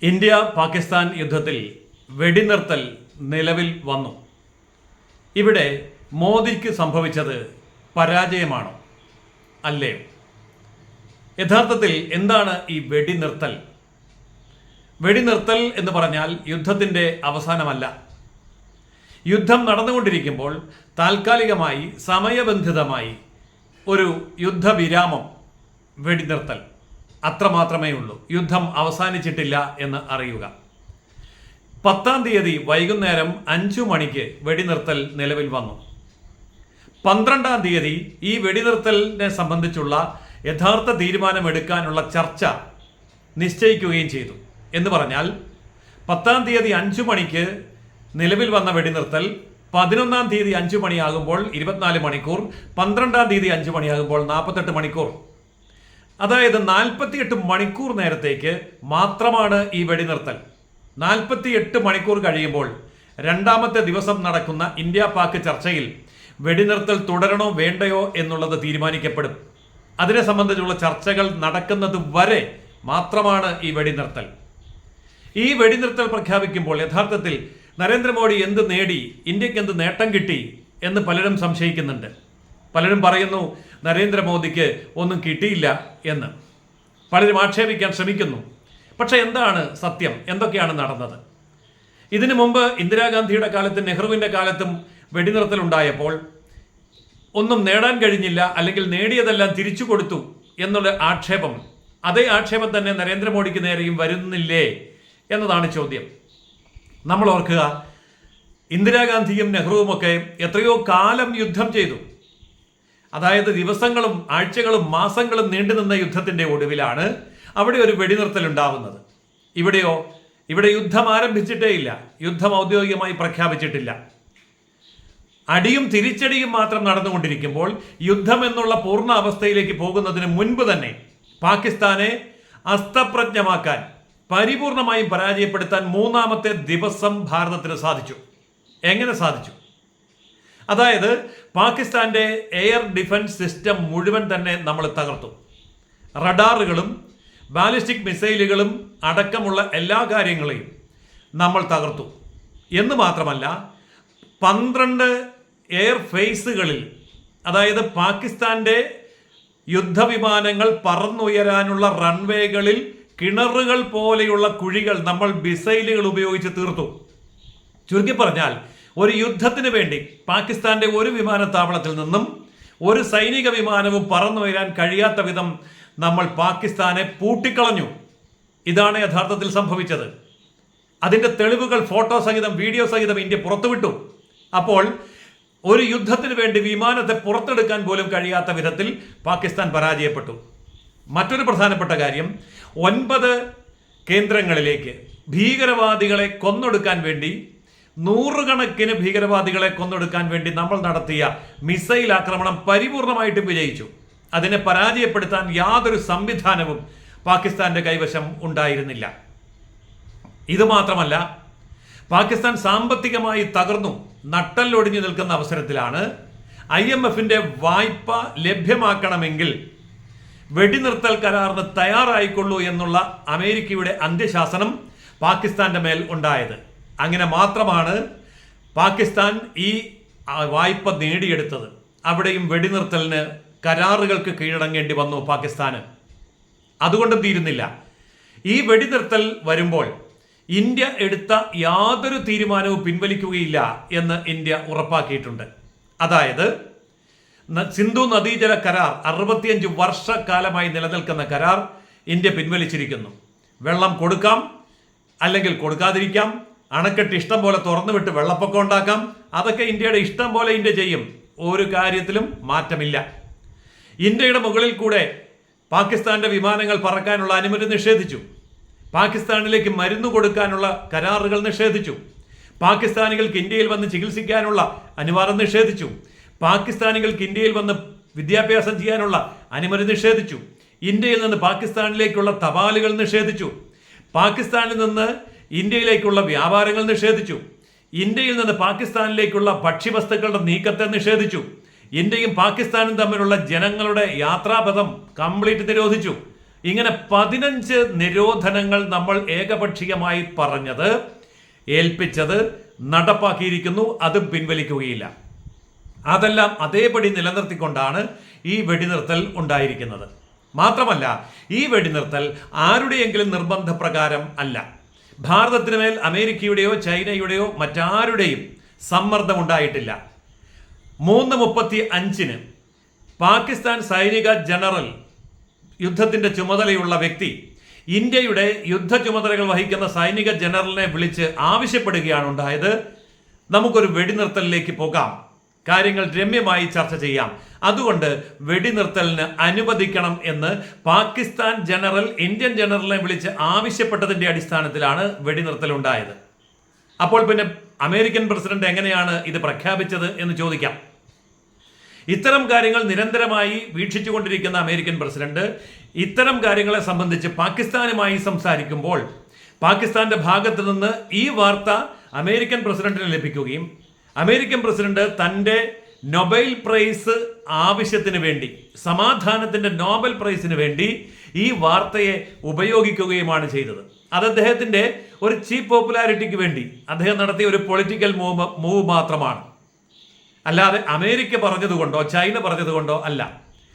India Pakistan യുദ്ധത്തിൽ വെടിനിർത്തൽ നിലവിൽ വന്നു. ഇവിടെ മോദിക്ക് സംഭവിച്ചത് പരാജയമാണോ അല്ലേ? യഥാർത്ഥത്തിൽ എന്താണ് ഈ വെടിനിർത്തൽ? വെടിനിർത്തൽ എന്ന് പറഞ്ഞാൽ യുദ്ധത്തിൻ്റെ അവസാനമല്ല. യുദ്ധം നടന്നുകൊണ്ടിരിക്കുമ്പോൾ താൽക്കാലികമായി സമയബന്ധിതമായി ഒരു യുദ്ധവിരാമം, വെടിനിർത്തൽ അത്രമാത്രമേ ഉള്ളൂ. യുദ്ധം അവസാനിച്ചിട്ടില്ല എന്ന് അറിയുക. 10-ാം തീയതി വൈകുന്നേരം 5 മണിക്ക് വെടിനിർത്തൽ നിലവിൽ വന്നു. 12-ാം തീയതി ഈ വെടിനിർത്തലിനെ സംബന്ധിച്ചുള്ള യഥാർത്ഥ തീരുമാനമെടുക്കാനുള്ള ചർച്ച നിശ്ചയിക്കുകയും ചെയ്തു. എന്ന് പറഞ്ഞാൽ 10-ാം തീയതി 5 മണിക്ക് നിലവിൽ വന്ന വെടിനിർത്തൽ 11-ാം തീയതി 5 മണിയാകുമ്പോൾ 24 മണിക്കൂർ, 12-ാം തീയതി 5 മണിയാകുമ്പോൾ 48 മണിക്കൂർ. അതായത് 48 മണിക്കൂർ നേരത്തേക്ക് മാത്രമാണ് ഈ വെടിനിർത്തൽ. 48 മണിക്കൂർ കഴിയുമ്പോൾ രണ്ടാമത്തെ ദിവസം നടക്കുന്ന ഇന്ത്യ പാക് ചർച്ചയിൽ വെടിനിർത്തൽ തുടരണോ വേണ്ടയോ എന്നുള്ളത് തീരുമാനിക്കപ്പെടും. അതിനെ സംബന്ധിച്ചുള്ള ചർച്ചകൾ നടക്കുന്നത് വരെ മാത്രമാണ് ഈ വെടിനിർത്തൽ. ഈ വെടിനിർത്തൽ പ്രഖ്യാപിക്കുമ്പോൾ യഥാർത്ഥത്തിൽ നരേന്ദ്രമോദി എന്ത് നേടി, ഇന്ത്യക്ക് എന്ത് നേട്ടം കിട്ടി എന്ന് പലരും സംശയിക്കുന്നുണ്ട്. പലരും പറയുന്നു നരേന്ദ്രമോദിക്ക് ഒന്നും കിട്ടിയില്ല എന്ന്. പലരും ആക്ഷേപിക്കാൻ ശ്രമിക്കുന്നു. പക്ഷേ എന്താണ് സത്യം? എന്തൊക്കെയാണ് നടന്നത്? ഇതിനു മുമ്പ് ഇന്ദിരാഗാന്ധിയുടെ കാലത്തും നെഹ്റുവിൻ്റെ കാലത്തും വെടിനിർത്തൽ ഉണ്ടായപ്പോൾ ഒന്നും നേടാൻ കഴിഞ്ഞില്ല, അല്ലെങ്കിൽ നേടിയതെല്ലാം തിരിച്ചു കൊടുത്തു എന്നുള്ള ആക്ഷേപം, അതേ ആക്ഷേപം തന്നെ നരേന്ദ്രമോദിക്ക് നേരെയും വരുന്നില്ലേ എന്നതാണ് ചോദ്യം. നമ്മൾ ഓർക്കുക, ഇന്ദിരാഗാന്ധിയും നെഹ്റുവുമൊക്കെ എത്രയോ കാലം യുദ്ധം ചെയ്തു. അതായത് ദിവസങ്ങളും ആഴ്ചകളും മാസങ്ങളും നീണ്ടുനിന്ന യുദ്ധത്തിൻ്റെ ഒടുവിലാണ് അവിടെ ഒരു വെടിനിർത്തൽ ഉണ്ടാവുന്നത്. ഇവിടെയോ? ഇവിടെ യുദ്ധം ആരംഭിച്ചിട്ടേ ഇല്ല. യുദ്ധം ഔദ്യോഗികമായി പ്രഖ്യാപിച്ചിട്ടില്ല. അടിയും തിരിച്ചടിയും മാത്രം നടന്നുകൊണ്ടിരിക്കുമ്പോൾ യുദ്ധം എന്നുള്ള പൂർണ്ണ അവസ്ഥയിലേക്ക് പോകുന്നതിന് മുൻപ് തന്നെ പാകിസ്ഥാനെ അസ്തപ്രജ്ഞമാക്കാൻ, പരിപൂർണമായും പരാജയപ്പെടുത്താൻ 3-ാമത്തെ ദിവസം ഭാരതത്തിന് സാധിച്ചു. എങ്ങനെ സാധിച്ചു? അതായത് പാകിസ്ഥാന്റെ എയർ ഡിഫൻസ് സിസ്റ്റം മുഴുവൻ തന്നെ നമ്മൾ തകർത്തു. റഡാറുകളും ബാലിസ്റ്റിക് മിസൈലുകളും അടക്കമുള്ള എല്ലാ കാര്യങ്ങളെയും നമ്മൾ തകർത്തു. എന്ന് മാത്രമല്ല, 12 എയർ ഫേസുകളിൽ, അതായത് പാകിസ്ഥാന്റെ യുദ്ധവിമാനങ്ങൾ പറന്നുയരാനുള്ള റൺവേകളിൽ കിണറുകൾ പോലെയുള്ള കുഴികൾ നമ്മൾ മിസൈലുകൾ ഉപയോഗിച്ച് തീർത്തു. ചുരുക്കി പറഞ്ഞാൽ, ഒരു യുദ്ധത്തിന് വേണ്ടി പാകിസ്ഥാന്റെ ഒരു വിമാനത്താവളത്തിൽ നിന്നും ഒരു സൈനിക വിമാനവും പറന്നുയരാൻ കഴിയാത്ത വിധം നമ്മൾ പാകിസ്ഥാനെ പൂട്ടിക്കളഞ്ഞു. ഇതാണ് യഥാർത്ഥത്തിൽ സംഭവിച്ചത്. അതിൻ്റെ തെളിവുകൾ ഫോട്ടോ സഹിതം വീഡിയോ സഹിതം ഇന്ത്യ പുറത്തുവിട്ടു. അപ്പോൾ ഒരു യുദ്ധത്തിന് വേണ്ടി വിമാനത്തെ പുറത്തെടുക്കാൻ പോലും കഴിയാത്ത വിധത്തിൽ പാകിസ്ഥാൻ പരാജയപ്പെട്ടു. മറ്റൊരു പ്രധാനപ്പെട്ട കാര്യം, 9 കേന്ദ്രങ്ങളിലേക്ക് ഭീകരവാദികളെ കൊന്നൊടുക്കാൻ വേണ്ടി, 100 കണക്കിന് ഭീകരവാദികളെ കൊന്നൊടുക്കാൻ വേണ്ടി നമ്മൾ നടത്തിയ മിസൈൽ ആക്രമണം പരിപൂർണമായിട്ടും വിജയിച്ചു. അതിനെ പരാജയപ്പെടുത്താൻ യാതൊരു സംവിധാനവും പാകിസ്ഥാന്റെ കൈവശം ഉണ്ടായിരുന്നില്ല. ഇതുമാത്രമല്ല, പാകിസ്ഥാൻ സാമ്പത്തികമായി തകർന്നു നട്ടല്ലൊടിഞ്ഞു നിൽക്കുന്ന അവസരത്തിലാണ് IMFന്റെ വായ്പ ലഭ്യമാക്കണമെങ്കിൽ വെടിനിർത്തൽ കരാറിന് തയ്യാറായിക്കൊള്ളൂ എന്നുള്ള അമേരിക്കയുടെ അന്ത്യശാസനം പാകിസ്ഥാന്റെ മേൽ ഉണ്ടായത്. അങ്ങനെ മാത്രമാണ് പാകിസ്ഥാൻ ഈ വായ്പ നേടിയെടുത്തത്. അവിടെയും വെടിനിർത്തലിന് കരാറുകൾക്ക് കീഴടങ്ങേണ്ടി വന്നു പാകിസ്ഥാന്. അതുകൊണ്ടും തീരുന്നില്ല. ഈ വെടിനിർത്തൽ വരുമ്പോൾ ഇന്ത്യ എടുത്ത യാതൊരു തീരുമാനവും പിൻവലിക്കുകയില്ല എന്ന് ഇന്ത്യ ഉറപ്പാക്കിയിട്ടുണ്ട്. അതായത് സിന്ധു നദീജല കരാർ, 65 വർഷക്കാലമായി നിലനിൽക്കുന്ന കരാർ ഇന്ത്യ പിൻവലിച്ചിരിക്കുന്നു. വെള്ളം കൊടുക്കാം, അല്ലെങ്കിൽ കൊടുക്കാതിരിക്കാം. അണക്കെട്ട് ഇഷ്ടം പോലെ തുറന്നു വിട്ട് വെള്ളപ്പൊക്കം ഉണ്ടാക്കാം. അതൊക്കെ ഇന്ത്യയുടെ ഇഷ്ടം പോലെ ഇന്ത്യ ചെയ്യും. ഒരു കാര്യത്തിലും മാറ്റമില്ല. ഇന്ത്യയുടെ മുകളിൽ കൂടെ പാകിസ്ഥാന്റെ വിമാനങ്ങൾ പറക്കാനുള്ള അനുമതി നിഷേധിച്ചു. പാകിസ്ഥാനിലേക്ക് മരുന്ന് കൊടുക്കാനുള്ള കരാറുകൾ നിഷേധിച്ചു. പാകിസ്ഥാനികൾക്ക് ഇന്ത്യയിൽ വന്ന് ചികിത്സിക്കാനുള്ള അനുവാദം നിഷേധിച്ചു. പാകിസ്ഥാനികൾക്ക് ഇന്ത്യയിൽ വന്ന് വിദ്യാഭ്യാസം ചെയ്യാനുള്ള അനുമതി നിഷേധിച്ചു. ഇന്ത്യയിൽ നിന്ന് പാകിസ്ഥാനിലേക്കുള്ള തപാലുകൾ നിഷേധിച്ചു. പാകിസ്ഥാനിൽ നിന്ന് ഇന്ത്യയിലേക്കുള്ള വ്യാപാരങ്ങൾ നിഷേധിച്ചു. ഇന്ത്യയിൽ നിന്ന് പാകിസ്ഥാനിലേക്കുള്ള ഭക്ഷ്യവസ്തുക്കളുടെ നീക്കത്തെ നിഷേധിച്ചു. ഇന്ത്യയും പാകിസ്ഥാനും തമ്മിലുള്ള ജനങ്ങളുടെ യാത്രാപഥം കംപ്ലീറ്റ് നിരോധിച്ചു. ഇങ്ങനെ 15 നിരോധനങ്ങൾ നമ്മൾ ഏകപക്ഷീയമായി പറഞ്ഞത്, ഏൽപ്പിച്ചത്, നടപ്പാക്കിയിരിക്കുന്നു. അതും പിൻവലിക്കുകയില്ല. അതെല്ലാം അതേപടി നിലനിർത്തിക്കൊണ്ടാണ് ഈ വെടിനിർത്തൽ ഉണ്ടായിരിക്കുന്നത്. മാത്രമല്ല, ഈ വെടിനിർത്തൽ ആരുടെയെങ്കിലും നിർബന്ധപ്രകാരം അല്ല. ഭാരതത്തിന് മേൽ അമേരിക്കയുടെയോ ചൈനയുടെയോ മറ്റാരുടെയും സമ്മർദ്ദമുണ്ടായിട്ടില്ല. 3:35 പാകിസ്ഥാൻ സൈനിക ജനറൽ, യുദ്ധത്തിന്റെ ചുമതലയുള്ള വ്യക്തി, ഇന്ത്യയുടെ യുദ്ധ ചുമതലകൾ വഹിക്കുന്ന സൈനിക ജനറലിനെ വിളിച്ച് ആവശ്യപ്പെടുകയാണ് ഉണ്ടായത്, നമുക്കൊരു വെടിനിർത്തലിലേക്ക് പോകാം, കാര്യങ്ങൾ രമ്യമായി ചർച്ച ചെയ്യാം, അതുകൊണ്ട് വെടിനിർത്തലിന് അനുവദിക്കണം എന്ന് പാകിസ്ഥാൻ ജനറൽ ഇന്ത്യൻ ജനറലിനെ വിളിച്ച് ആവശ്യപ്പെട്ടതിന്റെ അടിസ്ഥാനത്തിലാണ് വെടിനിർത്തൽ ഉണ്ടായത്. അപ്പോൾ പിന്നെ അമേരിക്കൻ പ്രസിഡന്റ് എങ്ങനെയാണ് ഇത് പ്രഖ്യാപിച്ചത് എന്ന് ചോദിക്കാം. ഇത്തരം കാര്യങ്ങൾ നിരന്തരമായി വീക്ഷിച്ചുകൊണ്ടിരിക്കുന്ന അമേരിക്കൻ പ്രസിഡന്റ് ഇത്തരം കാര്യങ്ങളെ സംബന്ധിച്ച് പാകിസ്ഥാനുമായി സംസാരിക്കുമ്പോൾ പാകിസ്ഥാന്റെ ഭാഗത്ത് നിന്ന് ഈ വാർത്ത അമേരിക്കൻ പ്രസിഡന്റിന് ലഭിക്കുകയും അമേരിക്കൻ പ്രസിഡന്റ് തൻ്റെ നൊബേൽ പ്രൈസ് ആവശ്യത്തിന് വേണ്ടി, സമാധാനത്തിന്റെ നോബൽ പ്രൈസിന് വേണ്ടി ഈ വാർത്തയെ ഉപയോഗിക്കുകയുമാണ് ചെയ്തത്. അത് അദ്ദേഹത്തിന്റെ ഒരു ചീപ്പ് പോപ്പുലാരിറ്റിക്ക് വേണ്ടി അദ്ദേഹം നടത്തിയ ഒരു പൊളിറ്റിക്കൽ മൂവ് മാത്രമാണ്, അല്ലാതെ അമേരിക്ക പറഞ്ഞതുകൊണ്ടോ ചൈന പറഞ്ഞതുകൊണ്ടോ അല്ല.